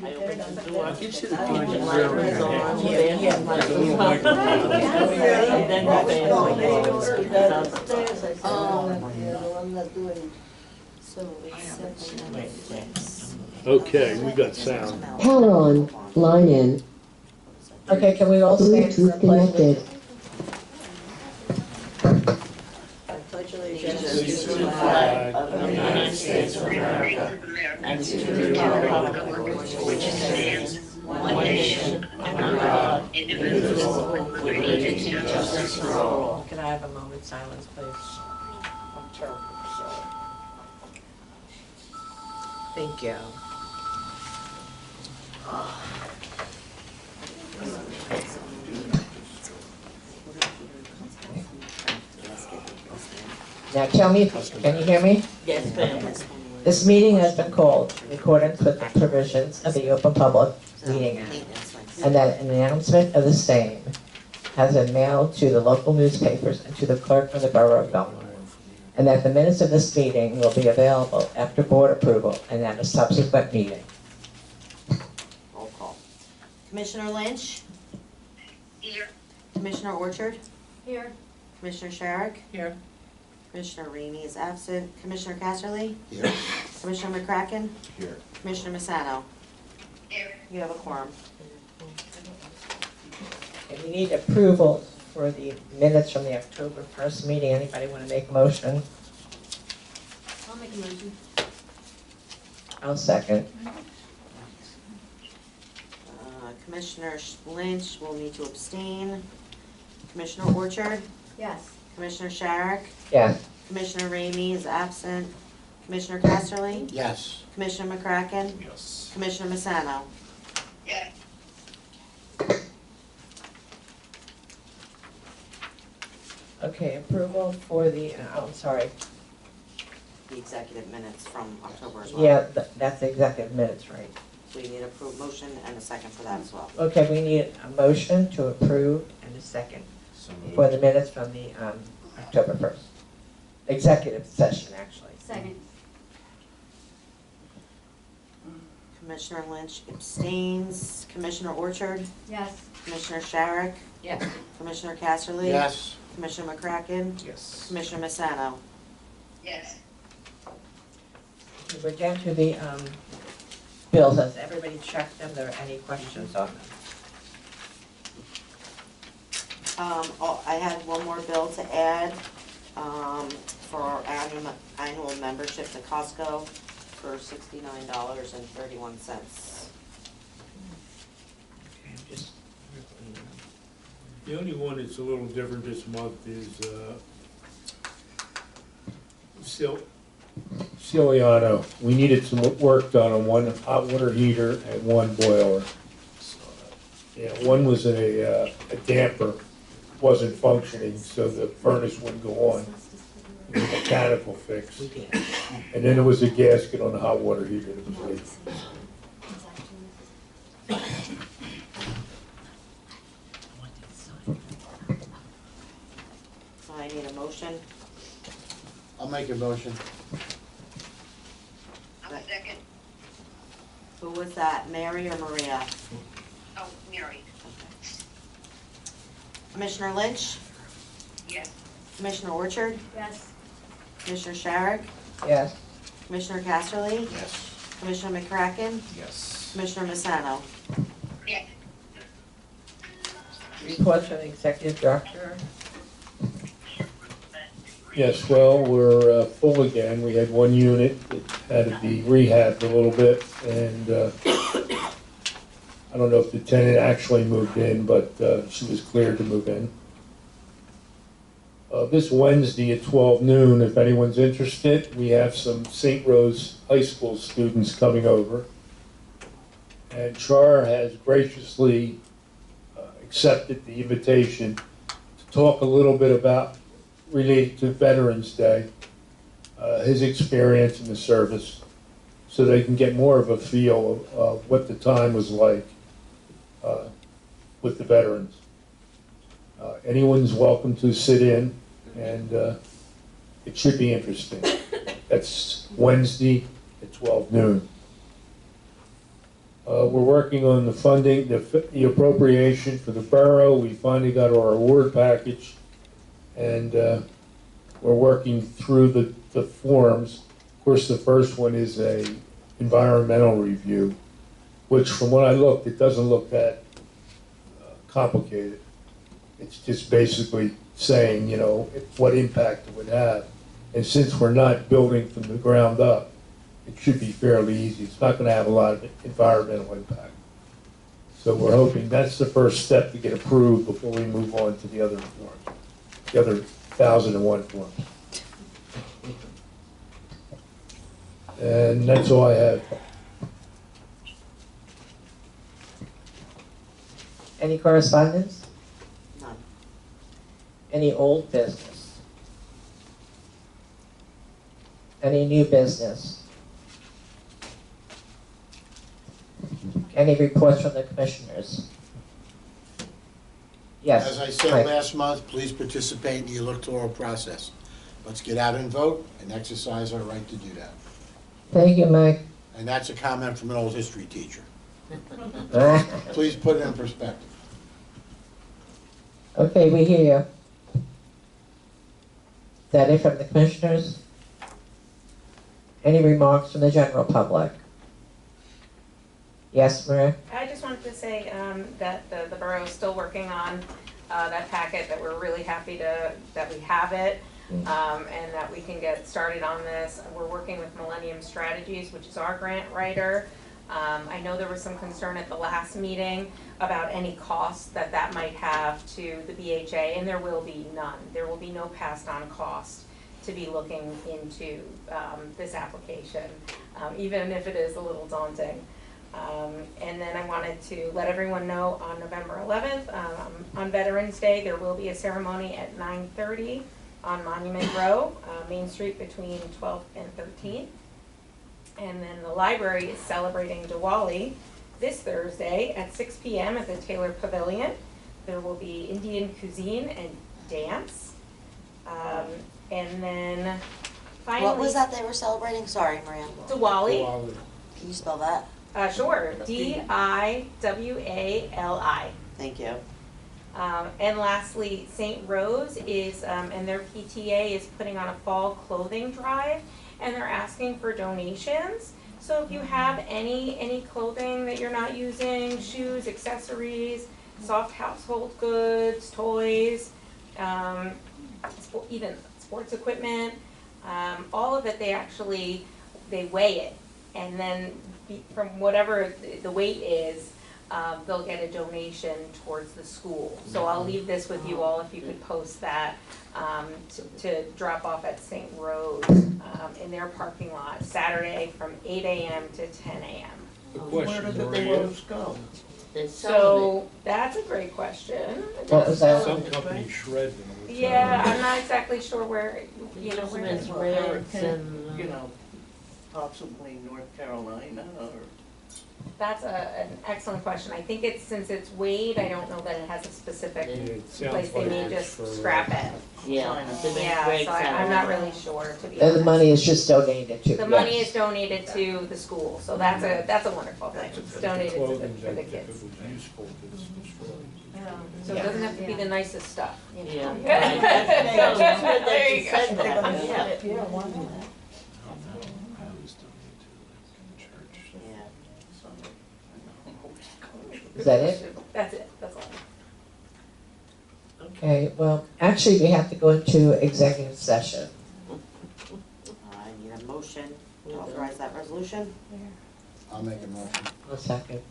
I opened the door. You should have The been light was on, the fan light was on. And then the fan went Downstairs, I said, Oh. I'm not doing. So it's 7:06. Okay, we got sound. Power on, line in, Okay, can we all stand for Bluetooth a pledge? connected. I pledge Allegiance allegiance to the flag of the United States of America and to the republic for which it stands, one nation, under God, indivisible, with liberty and justice for all. Can I have a moment's silence, please? I'm terrible, sorry. Thank you. Now tell me, can you hear me? Yes, ma'am. This meeting has been called in accordance with the provisions of the Open Public Meeting Act, and that an announcement of the same has been mailed to the local newspapers and to the clerk of the Borough of Belmar, and that the minutes of this meeting will be available after board approval and at a subsequent meeting. Roll call. Commissioner Lynch? Here. Commissioner Orchard? Here. Commissioner Sharrock? Here. Commissioner Ramey is absent. Commissioner Casserly? Here. Commissioner McCracken? Here. Commissioner Massano? Here. You have a quorum. And we need approval for the minutes from the October 1st meeting. Anybody want to make a motion? I'll make a motion. I'll second. Commissioner Lynch will need to abstain. Commissioner Orchard? Yes. Commissioner Sharrock? Yes. Commissioner Ramey is absent. Commissioner Casserly? Yes. Commissioner McCracken? Yes. Commissioner Massano? Yes. Okay, approval for the, I'm sorry. The executive minutes from October as well. Yeah, that's the executive minutes, right? So you need a motion and a second for that as well. Okay, we need a motion to approve and a second for the minutes from the October 1st. Executive session, actually. Second. Commissioner Lynch abstains. Commissioner Orchard? Yes. Commissioner Sharrock? Yes. Commissioner Casserly? Yes. Commissioner McCracken? Yes. Commissioner Massano? Yes. We're down to the bills. Has everybody checked them? There any questions on them? I had one more bill to add, for our annual membership to Costco for $69.31. Okay, I'm just. The only one that's a little different this month is Ciliano. We needed some work done on one hot water heater and one boiler. Yeah, one was a damper, wasn't functioning, so the furnace wouldn't go on. It was a mechanical fix. And then there was a gasket on the hot water heater that was leaking. So I need a motion. I'll make a motion. I'll second. Who was that, Mary or Maria? Oh, Mary. Commissioner Lynch? Yes. Commissioner Orchard? Yes. Commissioner Sharrock? Yes. Commissioner Casserly? Yes. Commissioner McCracken? Yes. Commissioner Massano? Yes. Reports from the executive director. Yes, well, we're full again. We had one unit that had to be rehabbed a little bit, and I don't know if the tenant actually moved in, but she was cleared to move in. This Wednesday at 12 noon, if anyone's interested, we have some St. Rose High School students coming over. And Char has graciously accepted the invitation to talk a little bit about, related to Veterans Day, his experience in the service, so they can get more of a feel of what the time was like with the veterans. Anyone's welcome to sit in, and it should be interesting. That's Wednesday at 12 noon. We're working on the funding, the appropriation for the borough. We finally got our award package, and we're working through the forms. Of course, the first one is a environmental review, which from what I looked, it doesn't look that complicated. It's just basically saying, you know, what impact it would have. And since we're not building from the ground up, it should be fairly easy. It's not going to have a lot of environmental impact. So we're hoping that's the first step to get approved before we move on to the other forms, the other 1,001 forms. And that's all I have. Any correspondence? None. Any old business? Any new business? Any reports from the commissioners? Yes. As I said Mike. last month, please participate in the electoral process. Let's get out and vote and exercise our right to do that. Thank you, Mike. And that's a comment from an old history teacher. Please put it in perspective. Okay, we hear you. Is that it from the commissioners? Any remarks from the general public? Yes, Maria? I just wanted to say that the borough is still working on that packet, that we're really happy that we have it, and that we can get started on this. We're working with Millennium Strategies, which is our grant writer. I know there was some concern at the last meeting about any cost that might have to the BHA, and there will be none. There will be no passed on cost to be looking into this application, even if it is a little daunting. And then I wanted to let everyone know on November 11th, on Veterans Day, there will be a ceremony at 9:30 on Monument Row, Main Street between 12th and 13th. And then the library is celebrating Diwali this Thursday at 6 p.m. at the Taylor Pavilion. There will be Indian cuisine and dance. And then finally. What was that they were celebrating? Sorry, Maria. Diwali. Can you spell that? Sure, Diwali. Thank you. And lastly, St. Rose is, and their PTA is putting on a fall clothing drive, and they're asking for donations. So if you have any clothing that you're not using, shoes, accessories, soft household goods, toys, even sports equipment, all of it, they weigh it, and then from whatever the weight is, they'll get a donation towards the school. So I'll leave this with you all if you could post that to drop off at St. Rose in their parking lot Saturday from 8 a.m. to 10 a.m. The question, Maria, So that's a great question. What was that? some companies shred them. Yeah, I'm not exactly sure where, where It's it's and, possibly North Carolina or. That's an excellent question. I think since it's weighed, I don't know that it has a specific place. They may just scrap it. Yeah. Yeah, so I'm not really sure, to be And the honest. money is just donated to. The money is donated to the school, so that's a wonderful thing. It's donated for the kids. So it doesn't have to be the nicest stuff, Yeah. There you go. Yeah. Is that it? That's it, that's all. Okay, well, actually, we have to go into executive session. I need a motion to authorize that resolution. I'll make a motion. A second.